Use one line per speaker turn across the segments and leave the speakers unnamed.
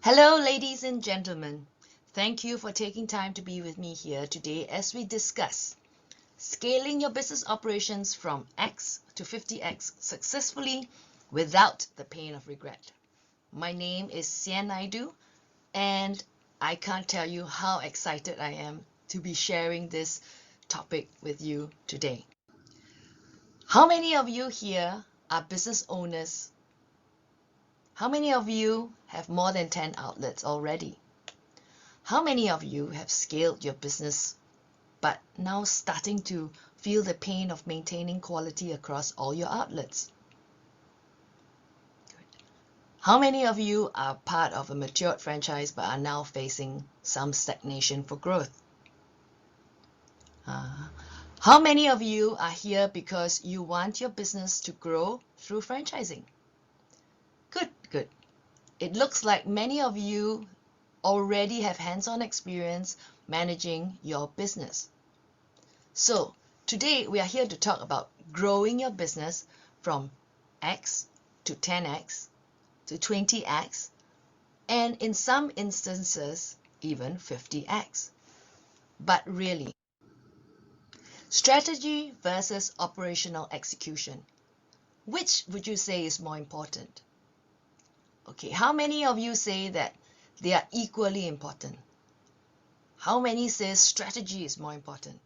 Hello, ladies and gentlemen. Thank you for taking time to be with me here today as we discuss scaling your business operations from X to 50X successfully without the pain of regret. My name is Sian Naidu, and I can't tell you how excited I am to be sharing this topic with you today. How many of you here are business owners? How many of you have more than 10 outlets already? How many of you have scaled your business but now starting to feel the pain of maintaining quality across all your outlets? How many of you are part of a matured franchise but are now facing some stagnation for growth? How many of you are here because you want your business to grow through franchising? Good, good. It looks like many of you already have hands-on experience managing your business. So today we are here to talk about growing your business from X to 10X to 20X, and in some instances even 50X. But really, strategy versus operational execution, which would you say is more important? Okay, how many of you say that they are equally important? How many says strategy is more important?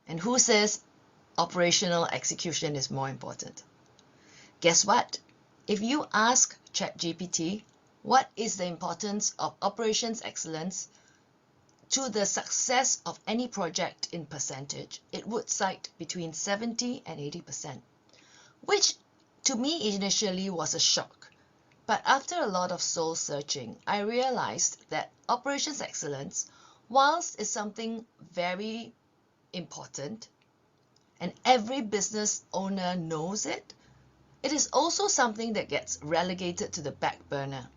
And who says operational execution is more important? Guess what? If you ask ChatGPT what is the importance of operations excellence to the success of any project in percentage, it would cite between 70 and 80%, which to me initially was a shock. But after a lot of soul searching, I realized that operations excellence, whilst is something very important and every business owner knows it, it is also something that gets relegated to the back burner.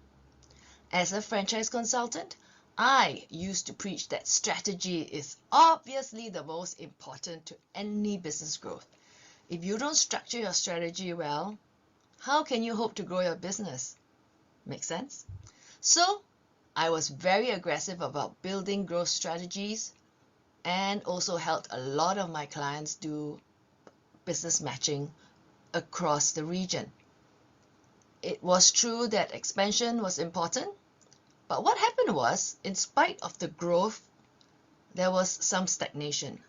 As a franchise consultant, I used to preach that strategy is obviously the most important to any business growth. If you don't structure your strategy well, how can you hope to grow your business? Make sense? So I was very aggressive about building growth strategies and also helped a lot of my clients do business matching across the region. It was true that expansion was important, but what happened was, in spite of the growth, there was some stagnation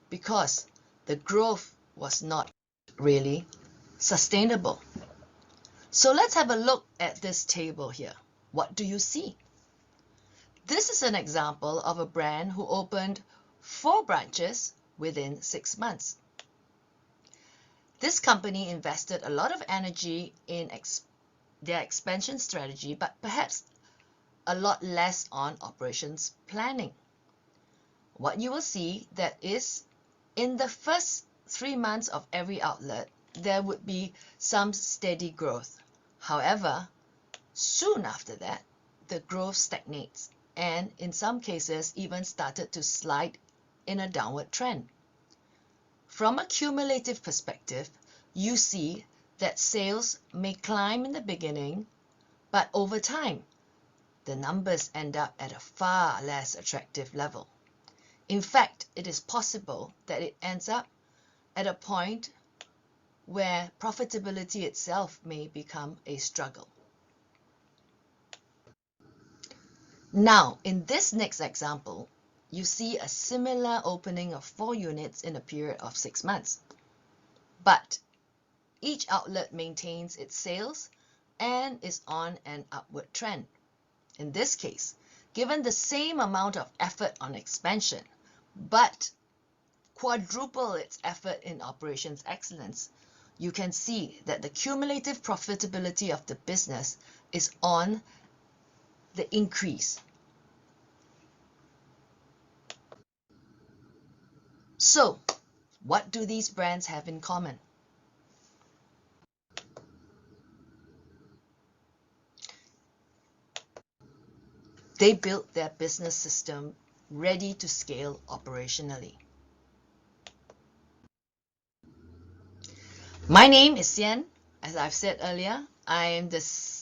because the growth was not really sustainable. So let's have a look at this table here. What do you see? This is an example of a brand who opened 4 branches within 6 months. This company invested a lot of energy in their expansion strategy, but perhaps a lot less on operations planning. What you will see that is in the first 3 months of every outlet, there would be some steady growth. However, soon after that, the growth stagnates and in some cases even started to slide in a downward trend. From a cumulative perspective, you see that sales may climb in the beginning, but over time, the numbers end up at a far less attractive level. In fact, it is possible that it ends up at a point where profitability itself may become a struggle. Now, in this next example, you see a similar opening of 4 units in a period of 6 months. But each outlet maintains its sales and is on an upward trend. In this case, given the same amount of effort on expansion, but quadruple its effort in operations excellence, you can see that the cumulative profitability of the business is on the increase. So, what do these brands have in common? They built their business system ready to scale operationally. My name is Sian. As I've said earlier, I am the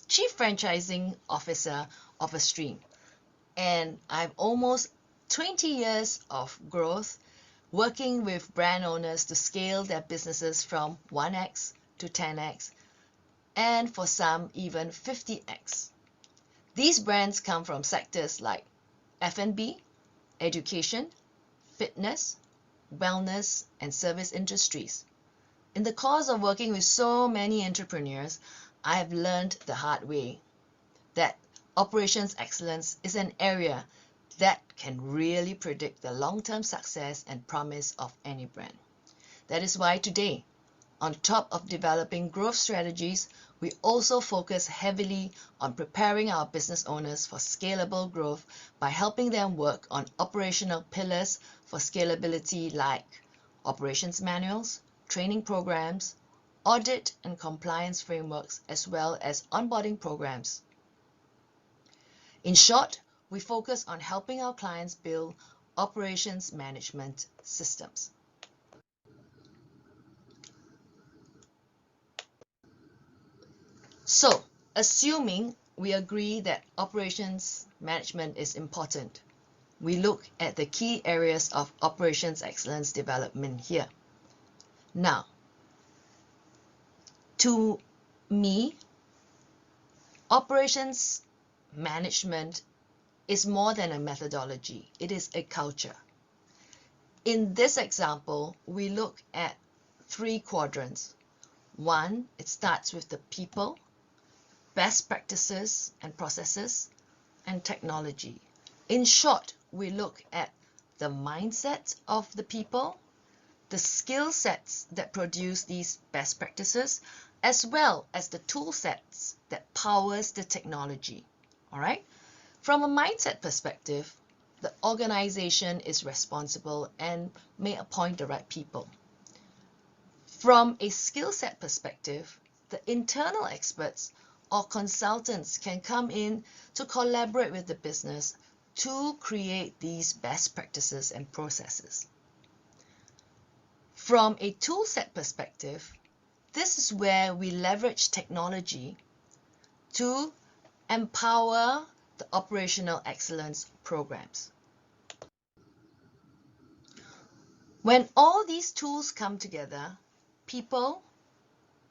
Chief Franchising Officer of Astreem. And I've almost 20 years of growth working with brand owners to scale their businesses from 1x to 10x, and for some even 50x. These brands come from sectors like F&B, education, fitness, wellness, and service industries. In the course of working with so many entrepreneurs, I have learned the hard way that operations excellence is an area that can really predict the long-term success and promise of any brand. That is why today, on top of developing growth strategies, we also focus heavily on preparing our business owners for scalable growth by helping them work on operational pillars for scalability like operations manuals, training programs, audit and compliance frameworks, as well as onboarding programs. In short, we focus on helping our clients build operations management systems. So, assuming we agree that operations management is important, we look at the key areas of operations excellence development here. Now, to me, operations management is more than a methodology. It is a culture. In this example, we look at 3 quadrants. 1, it starts with the people, best practices and processes, and technology. In short, we look at the mindset of the people, the skill sets that produce these best practices, as well as the tool sets that powers the technology. All right? From a mindset perspective, the organization is responsible and may appoint the right people. From a skill set perspective, the internal experts or consultants can come in to collaborate with the business to create these best practices and processes. From a tool set perspective, this is where we leverage technology to empower the operational excellence programs. When all these tools come together, people,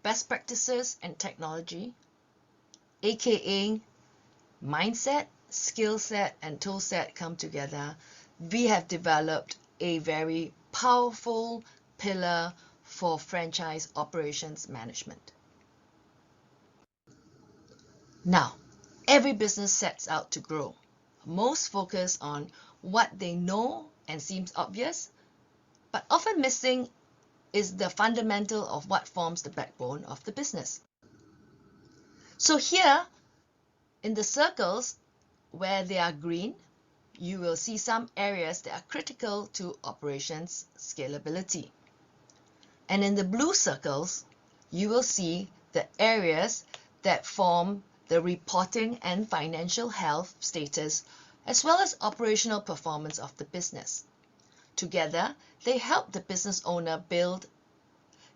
best practices, and technology, aka mindset, skill set, and tool set come together, we have developed a very powerful pillar for franchise operations management. Now, every business sets out to grow. Most focus on what they know and seems obvious, but often missing is the fundamental of what forms the backbone of the business. So here, in the circles where they are green, you will see some areas that are critical to operations scalability. And in the blue circles, you will see the areas that form the reporting and financial health status, as well as operational performance of the business. Together, they help the business owner build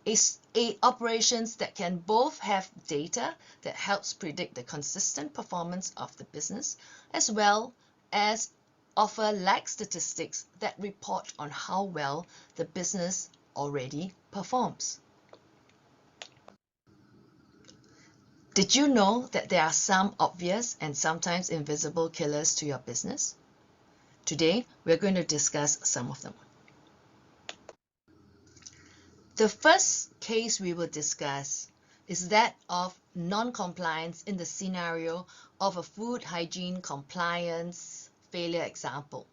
a operations that can both have data that helps predict the consistent performance of the business, as well as offer lag statistics that report on how well the business already performs. Did you know that there are some obvious and sometimes invisible killers to your business? Today, we're going to discuss some of them. The first case we will discuss is that of non-compliance in the scenario of a food hygiene compliance failure example.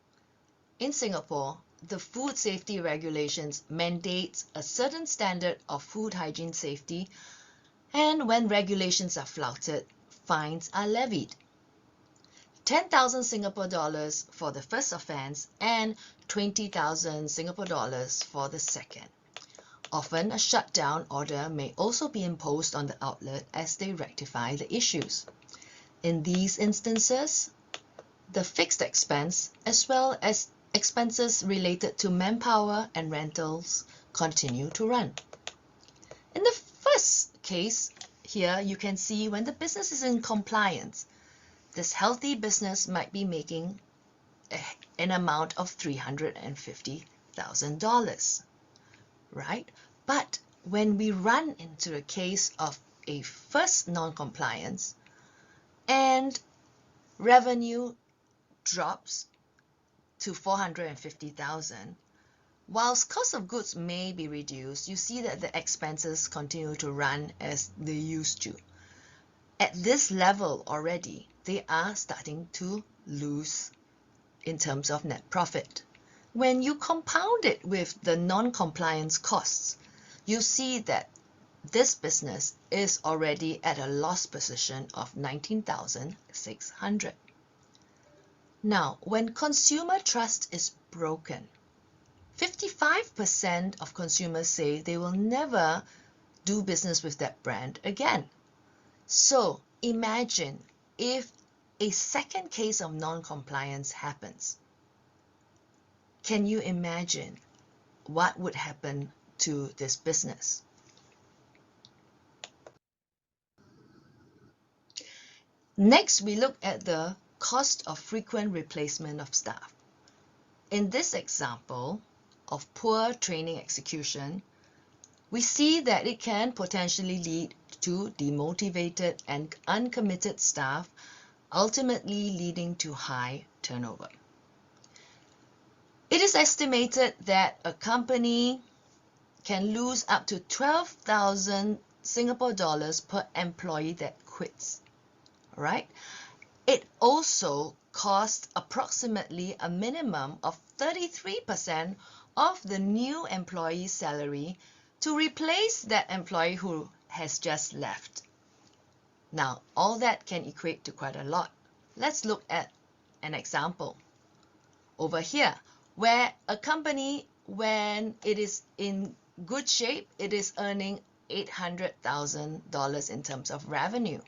In Singapore, the food safety regulations mandates a certain standard of food hygiene safety, and when regulations are flouted, fines are levied. 10,000 Singapore dollars for the first offense and 20,000 Singapore dollars for the second. Often, a shutdown order may also be imposed on the outlet as they rectify the issues. In these instances, the fixed expense, as well as expenses related to manpower and rentals, continue to run. In the first case, here you can see when the business is in compliance, this healthy business might be making an amount of $350,000, right? But when we run into a case of a first non-compliance and revenue drops to 450,000, whilst cost of goods may be reduced, you see that the expenses continue to run as they used to. At this level already, they are starting to lose in terms of net profit. When you compound it with the non-compliance costs, you see that this business is already at a loss position of 19,600. Now, when consumer trust is broken, 55% of consumers say they will never do business with that brand again. So imagine if a second case of non-compliance happens. Can you imagine what would happen to this business? Next, we look at the cost of frequent replacement of staff. In this example of poor training execution, we see that it can potentially lead to demotivated and uncommitted staff, ultimately leading to high turnover. It is estimated that a company can lose up to 12,000 Singapore dollars per employee that quits. All right? It also costs approximately a minimum of 33% of the new employee's salary to replace that employee who has just left. Now, all that can equate to quite a lot. Let's look at an example. Over here, where a company, when it is in good shape, it is earning $800,000 in terms of revenue.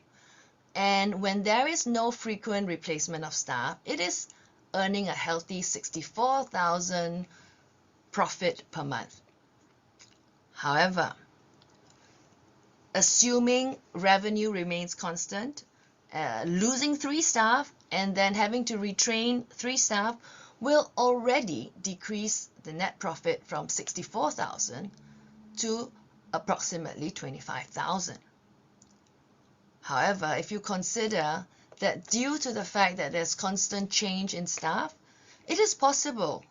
And when there is no frequent replacement of staff, it is earning a healthy 64,000 profit per month. However, assuming revenue remains constant, losing 3 staff and then having to retrain 3 staff will already decrease the net profit from 64,000 to approximately 25,000. However, if you consider that due to the fact that there's constant change in staff, it is possible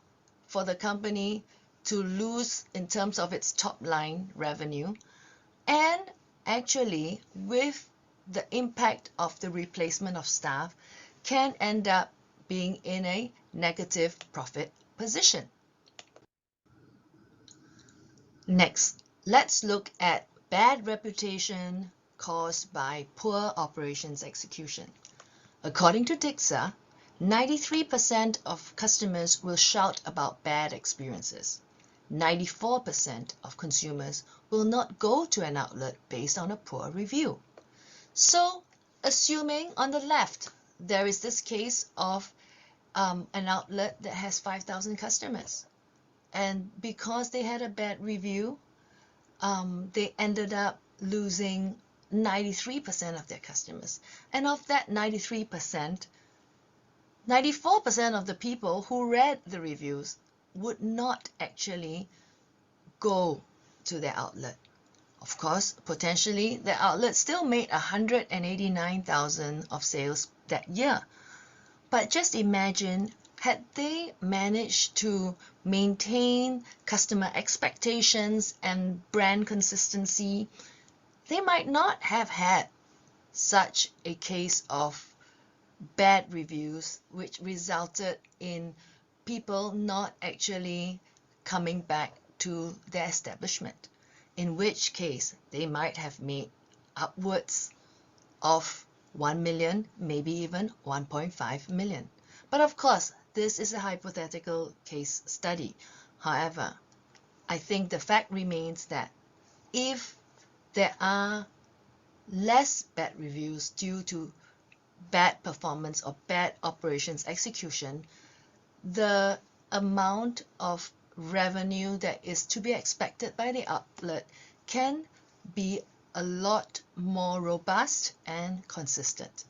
for the company to lose in terms of its top line revenue, and actually with the impact of the replacement of staff can end up being in a negative profit position. Next, let's look at bad reputation caused by poor operations execution. According to Dixa, 93% of customers will shout about bad experiences. 94% of consumers will not go to an outlet based on a poor review. So, assuming on the left, there is this case of an outlet that has 5,000 customers. And because they had a bad review, they ended up losing 93% of their customers. And of that 93%, 94% of the people who read the reviews would not actually go to their outlet. Of course, potentially, the outlet still made 189,000 of sales that year. But just imagine, had they managed to maintain customer expectations and brand consistency, they might not have had such a case of bad reviews, which resulted in people not actually coming back to their establishment, in which case they might have made upwards of 1 million, maybe even 1.5 million. But of course, this is a hypothetical case study. However, I think the fact remains that if there are less bad reviews due to bad performance or bad operations execution, the amount of revenue that is to be expected by the outlet can be a lot more robust and consistent.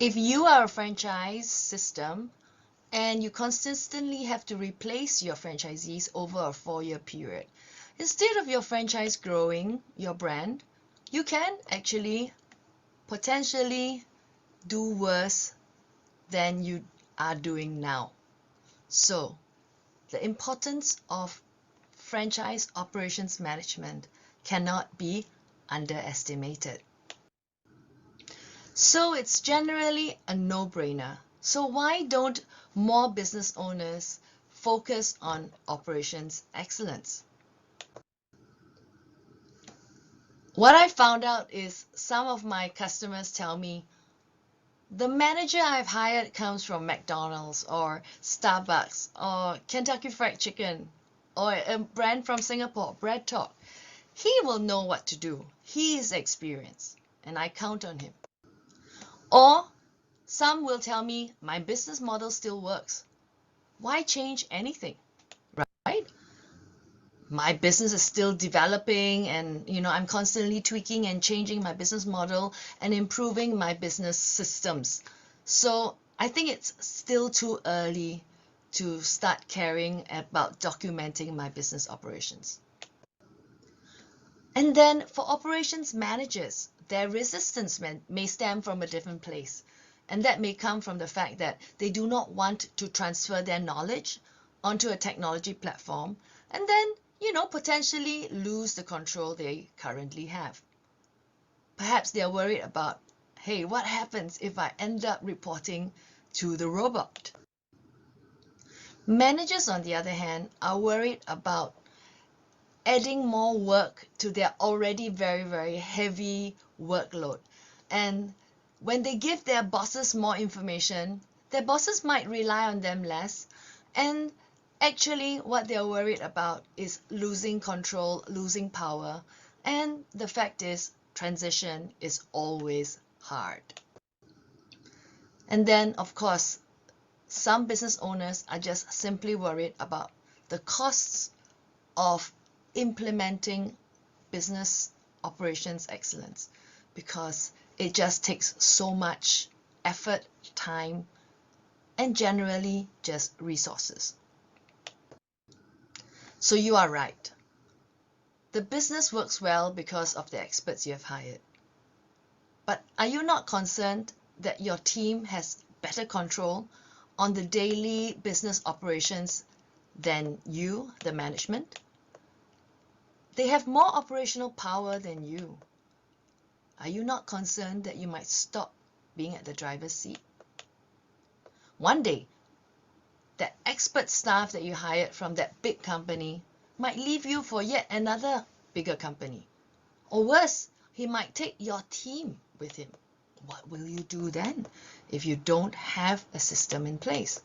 If you are a franchise system and you consistently have to replace your franchisees over a 4-year period, instead of your franchise growing your brand, you can actually potentially do worse than you are doing now. So, the importance of franchise operations management cannot be underestimated. So it's generally a no-brainer. So why don't more business owners focus on operations excellence? What I found out is some of my customers tell me, the manager I've hired comes from McDonald's or Starbucks or Kentucky Fried Chicken or a brand from Singapore, Bread Talk. He will know what to do. He is experienced and I count on him. Or some will tell me my business model still works. Why change anything, right? My business is still developing and I'm constantly tweaking and changing my business model and improving my business systems. So I think it's still too early to start caring about documenting my business operations. And then for operations managers, their resistance may stem from a different place. And that may come from the fact that they do not want to transfer their knowledge onto a technology platform and then, potentially lose the control they currently have. Perhaps they are worried about, hey, what happens if I end up reporting to the robot? Managers, on the other hand, are worried about adding more work to their already very, very heavy workload. And when they give their bosses more information, their bosses might rely on them less. And actually, what they're worried about is losing control, losing power. And the fact is, transition is always hard. And then, of course, some business owners are just simply worried about the costs of implementing business operations excellence because it just takes so much effort, time, and generally just resources. So you are right. The business works well because of the experts you have hired. But are you not concerned that your team has better control on the daily business operations than you, the management? They have more operational power than you. Are you not concerned that you might stop being at the driver's seat? One day, that expert staff that you hired from that big company might leave you for yet another bigger company. Or worse, he might take your team with him. What will you do then if you don't have a system in place?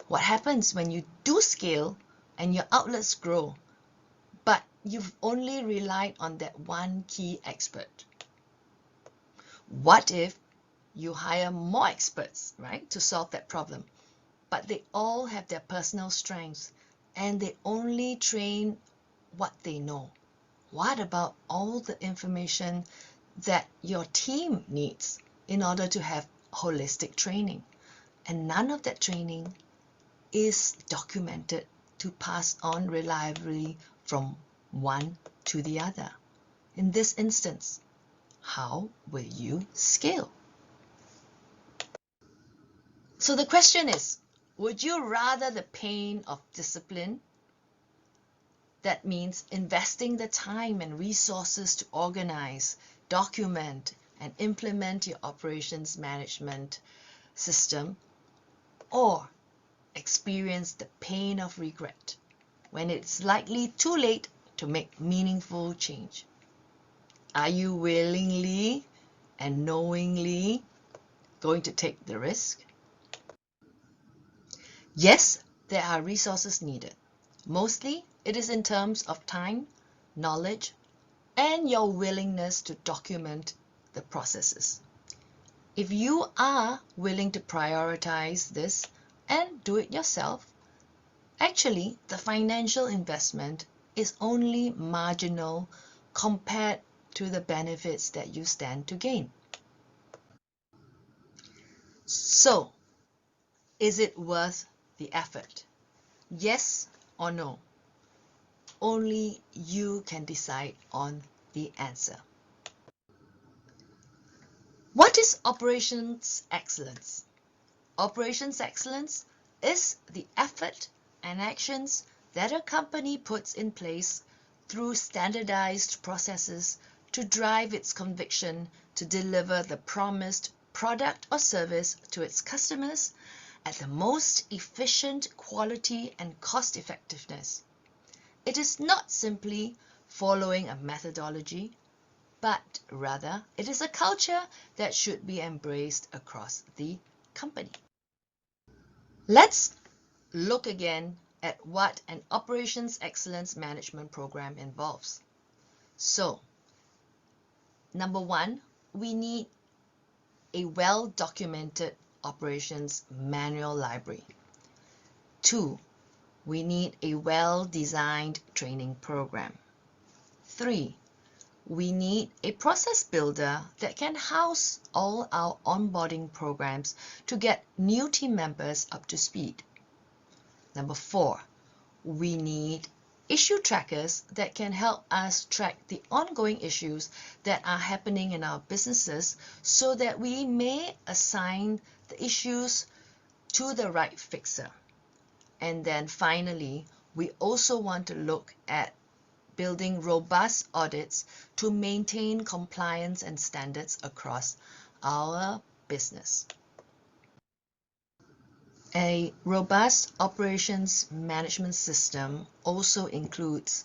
What happens when you do scale and your outlets grow, but you've only relied on that one key expert? What if you hire more experts, right, to solve that problem, but they all have their personal strengths and they only train what they know? What about all the information that your team needs in order to have holistic training? And none of that training is documented to pass on reliably from one to the other. In this instance, how will you scale? So the question is, would you rather the pain of discipline? That means investing the time and resources to organize, document, and implement your operations management system, or experience the pain of regret when it's likely too late to make meaningful change? Are you willingly and knowingly going to take the risk? Yes, there are resources needed. Mostly, it is in terms of time, knowledge, and your willingness to document the processes. If you are willing to prioritize this and do it yourself, actually, the financial investment is only marginal compared to the benefits that you stand to gain. So, is it worth the effort? Yes or no? Only you can decide on the answer. What is operations excellence? Operations excellence is the effort and actions that a company puts in place through standardized processes to drive its conviction to deliver the promised product or service to its customers at the most efficient quality and cost effectiveness. It is not simply following a methodology, but rather it is a culture that should be embraced across the company. Let's look again at what an operations excellence management program involves. So, number one, we need a well-documented operations manual library. Two, we need a well-designed training program. Three, we need a process builder that can house all our onboarding programs to get new team members up to speed. Number four, we need issue trackers that can help us track the ongoing issues that are happening in our businesses so that we may assign the issues to the right fixer. And then finally, we also want to look at building robust audits to maintain compliance and standards across our business. A robust operations management system also includes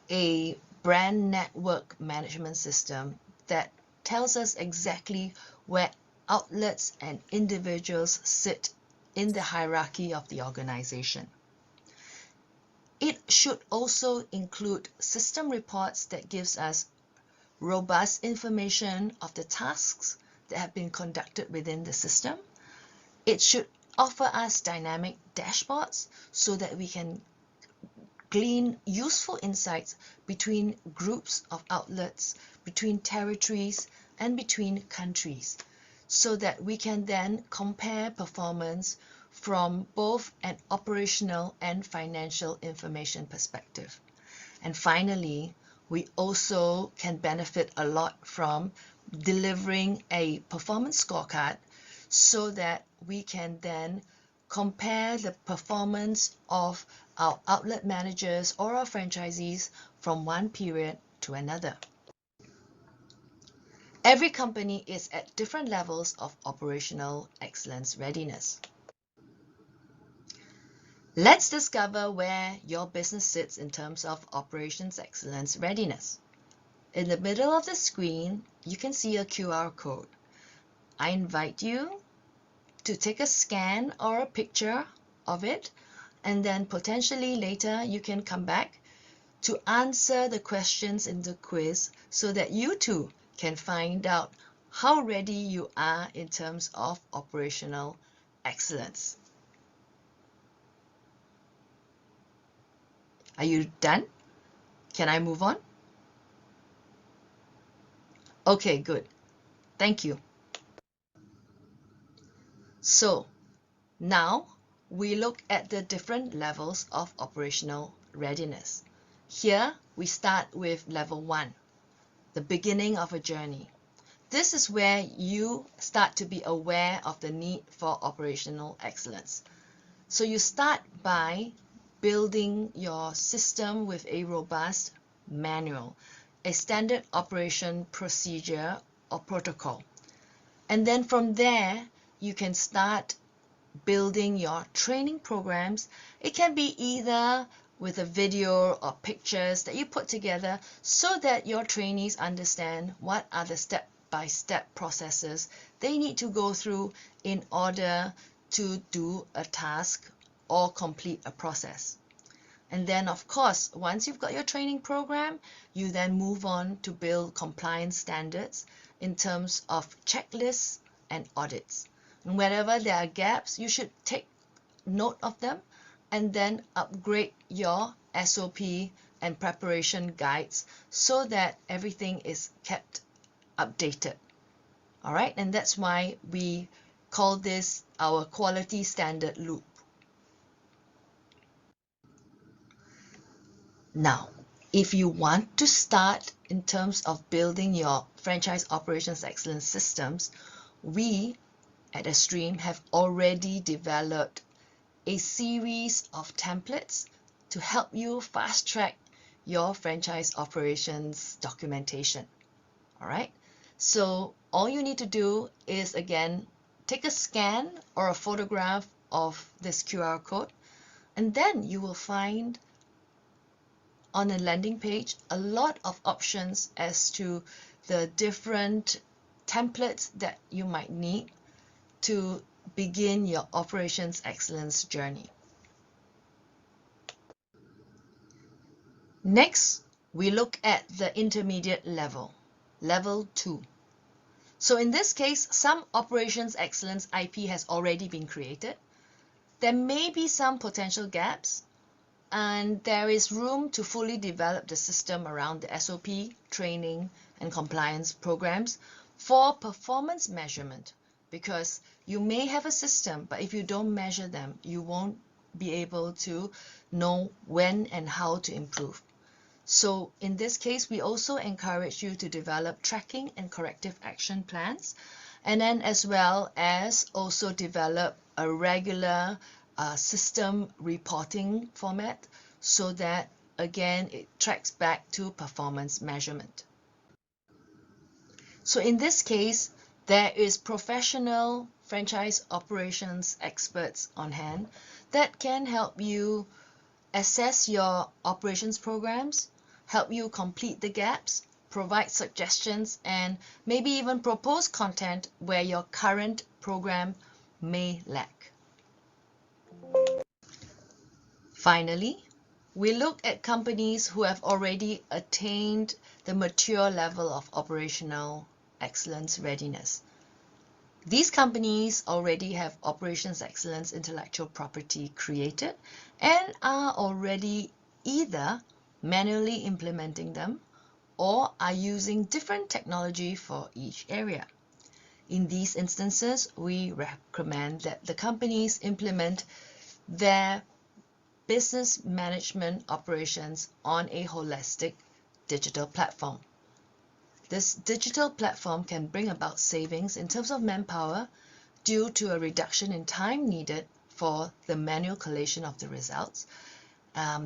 a brand network management system that tells us exactly where outlets and individuals sit in the hierarchy of the organization. It should also include system reports that gives us robust information of the tasks that have been conducted within the system. It should offer us dynamic dashboards so that we can glean useful insights between groups of outlets, between territories, and between countries, so that we can then compare performance from both an operational and financial information perspective. And finally, we also can benefit a lot from delivering a performance scorecard so that we can then compare the performance of our outlet managers or our franchisees from one period to another. Every company is at different levels of operational excellence readiness. Let's discover where your business sits in terms of operations excellence readiness. In the middle of the screen, you can see a QR code. I invite you to take a scan or a picture of it, and then potentially later you can come back to answer the questions in the quiz so that you too can find out how ready you are in terms of operational excellence. Are you done? Can I move on? Okay, good. Thank you. So now we look at the different levels of operational readiness. Here we start with level 1, the beginning of a journey. This is where you start to be aware of the need for operational excellence. So you start by building your system with a robust manual, a standard operation procedure or protocol. And then from there, you can start building your training programs. It can be either with a video or pictures that you put together so that your trainees understand what are the step-by-step processes they need to go through in order to do a task or complete a process. And then, of course, once you've got your training program, you then move on to build compliance standards in terms of checklists and audits. And wherever there are gaps, you should take note of them and then upgrade your SOP and preparation guides so that everything is kept updated. All right, and that's why we call this our quality standard loop. Now, if you want to start in terms of building your franchise operations excellence systems, we at Astreem have already developed a series of templates to help you fast track your franchise operations documentation. All right, so all you need to do is, again, take a scan or a photograph of this QR code, and then you will find on a landing page a lot of options as to the different templates that you might need to begin your operations excellence journey. Next, we look at the intermediate level, level 2. So in this case, some operations excellence IP has already been created. There may be some potential gaps, and there is room to fully develop the system around the SOP, training, and compliance programs for performance measurement, because you may have a system, but if you don't measure them, you won't be able to know when and how to improve. So in this case, we also encourage you to develop tracking and corrective action plans, and then as well as also develop a regular system reporting format so that, again, it tracks back to performance measurement. So in this case, there is professional franchise operations experts on hand that can help you assess your operations programs, help you complete the gaps, provide suggestions, and maybe even propose content where your current program may lack. Finally, we look at companies who have already attained the mature level of operational excellence readiness. These companies already have operations excellence intellectual property created and are already either manually implementing them or are using different technology for each area. In these instances, we recommend that the companies implement their business management operations on a holistic digital platform. This digital platform can bring about savings in terms of manpower due to a reduction in time needed for the manual collation of the results.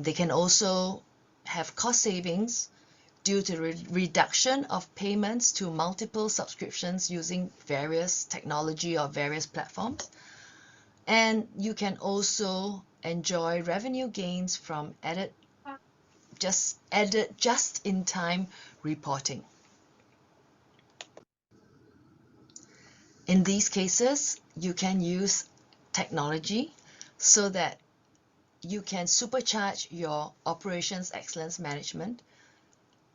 They can also have cost savings due to reduction of payments to multiple subscriptions using various technology or various platforms. And you can also enjoy revenue gains from added just-in-time reporting. In these cases, you can use technology so that you can supercharge your operations excellence management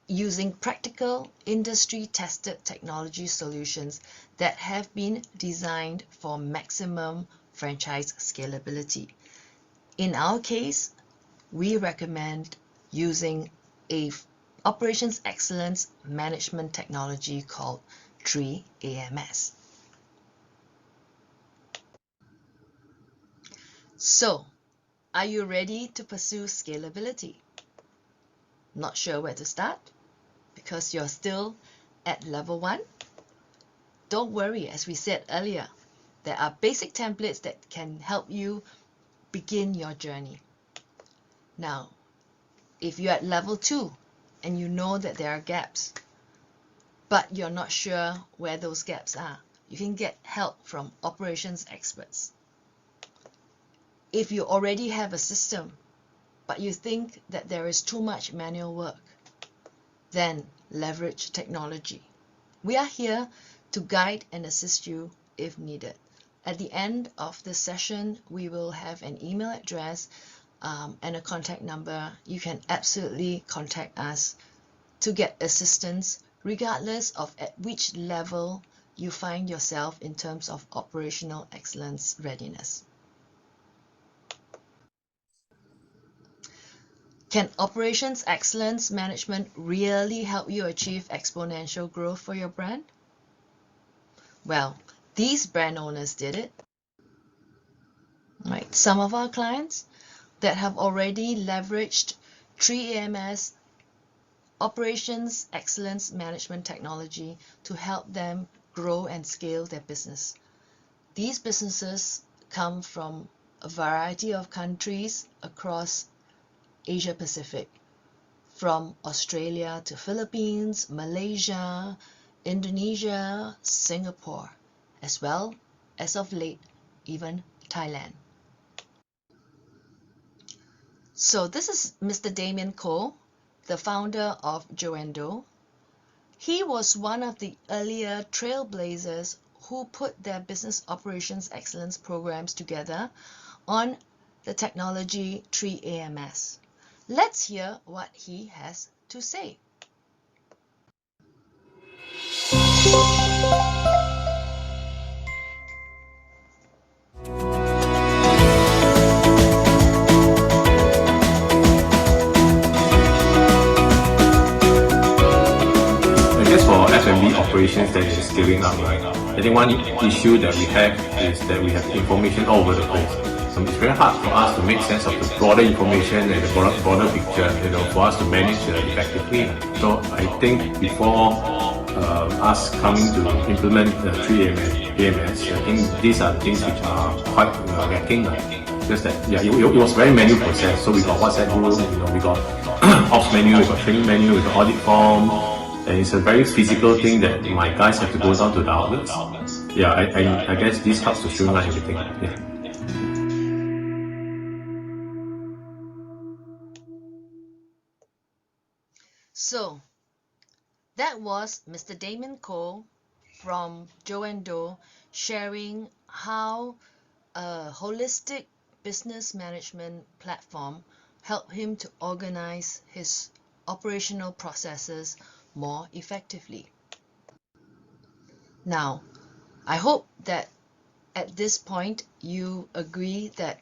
using practical industry-tested technology solutions that have been designed for maximum franchise scalability. In our case, we recommend using a operations excellence management technology called TreeAMS. So, are you ready to pursue scalability? Not sure where to start because you're still at level 1? Don't worry, as we said earlier, there are basic templates that can help you begin your journey. Now, if you're at level 2 and you know that there are gaps, but you're not sure where those gaps are, you can get help from operations experts. If you already have a system, but you think that there is too much manual work, then leverage technology. We are here to guide and assist you if needed. At the end of the session, we will have an email address and a contact number. You can absolutely contact us to get assistance regardless of at which level you find yourself in terms of operational excellence readiness. Can operations excellence management really help you achieve exponential growth for your brand? Well, These brand owners did it. Right. Some of our clients that have already leveraged TreeAMS operations excellence management technology to help them grow and scale their business. These businesses come from a variety of countries across Asia Pacific, from Australia to Philippines, Malaysia, Indonesia, Singapore, as well as of late, even Thailand. So this is Mr. Damien Koh, the founder of Joendo. He was one of the earlier trailblazers who put their business operations excellence programs together on the technology TreeAMS. Let's hear what he has to say.
F&B operations that is scaling up, right? I think one issue that we have is that we have information all over the place. So it's very hard for us to make sense of the broader information and the broader picture, for us to manage effectively. So I think before us coming to implement the TreeAMS, I think these are things which are quite lacking. Just that, it was very manual process. So we got WhatsApp group, we got ops menu, we got training menu, we got audit form. And it's a very physical thing that my guys have to go down to the outlets. I guess this helps to streamline everything.
So that was Mr. Damien Koh from Joendo sharing how a holistic business management platform helped him to organize his operational processes more effectively. Now, I hope that at this point you agree that,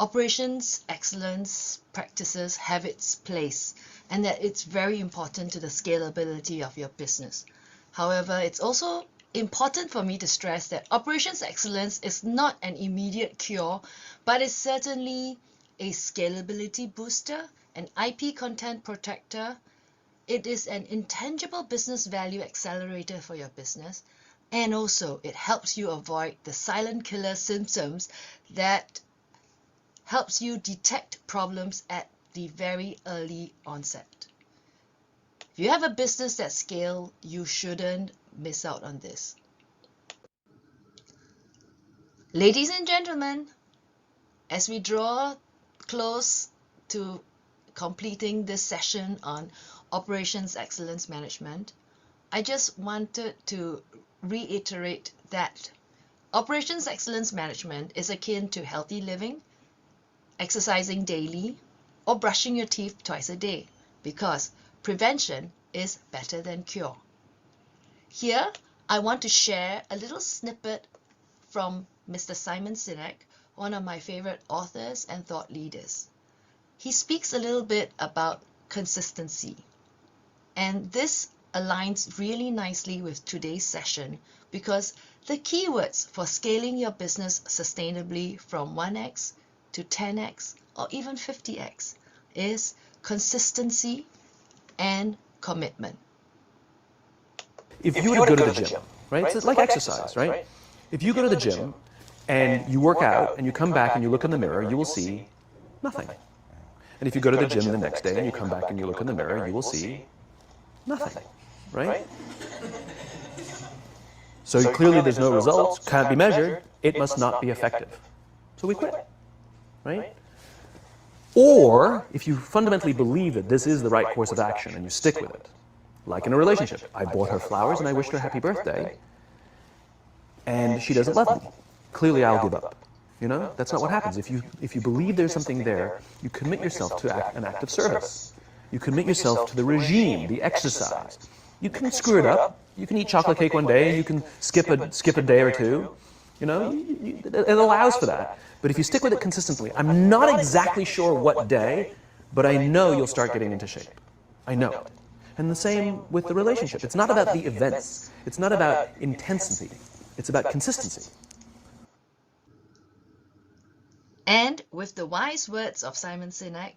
operations excellence practices have its place and that it's very important to the scalability of your business. However, it's also important for me to stress that operations excellence is not an immediate cure, but is certainly a scalability booster, an IP content protector. It is an intangible business value accelerator for your business, and also it helps you avoid the silent killer symptoms that helps you detect problems at the very early onset. If you have a business that scales, you shouldn't miss out on this. Ladies and gentlemen, as we draw close to completing this session on operations excellence management, I just wanted to reiterate that operations excellence management is akin to healthy living, exercising daily, or brushing your teeth twice a day, because prevention is better than cure. Here, I want to share a little snippet from Mr. Simon Sinek, one of my favorite authors and thought leaders. He speaks a little bit about consistency. And this aligns really nicely with today's session because the keywords for scaling your business sustainably from 1x to 10x or even 50x is consistency and commitment.
If you were to go to the gym, right? It's like exercise, right? If you go to the gym and you work out and you come back and you look in the mirror, you will see nothing. And if you go to the gym the next day and you come back and you look in the mirror, you will see nothing, right? So clearly there's no results, can't be measured, it must not be effective. So we quit, right? Or if you fundamentally believe that this is the right course of action and you stick with it, like in a relationship, I bought her flowers and I wished her happy birthday, and she doesn't love me. Clearly I'll give up. That's not what happens. If you believe there's something there, you commit yourself to an act of service. You commit yourself to the regime, the exercise. You can screw it up. You can eat chocolate cake one day. You can skip a day or two. It allows for that. But if you stick with it consistently, I'm not exactly sure what day, but I know you'll start getting into shape. I know it. And the same with the relationship. It's not about the events. It's not about intensity. It's about consistency.
And with the wise words of Simon Sinek,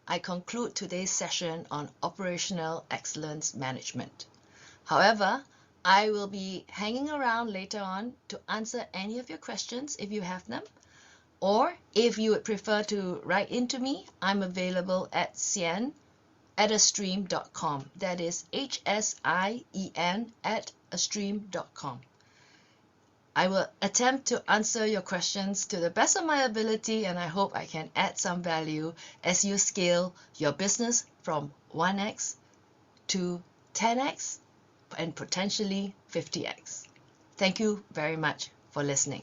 I conclude today's session on operational excellence management. However, I will be hanging around later on to answer any of your questions if you have them. Or if you would prefer to write into me, I'm available at sien@astreem.com. That is HSIEN@astreem.com. I will attempt to answer your questions to the best of my ability, and I hope I can add some value as you scale your business from 1x to 10x and potentially 50x. Thank you very much for listening.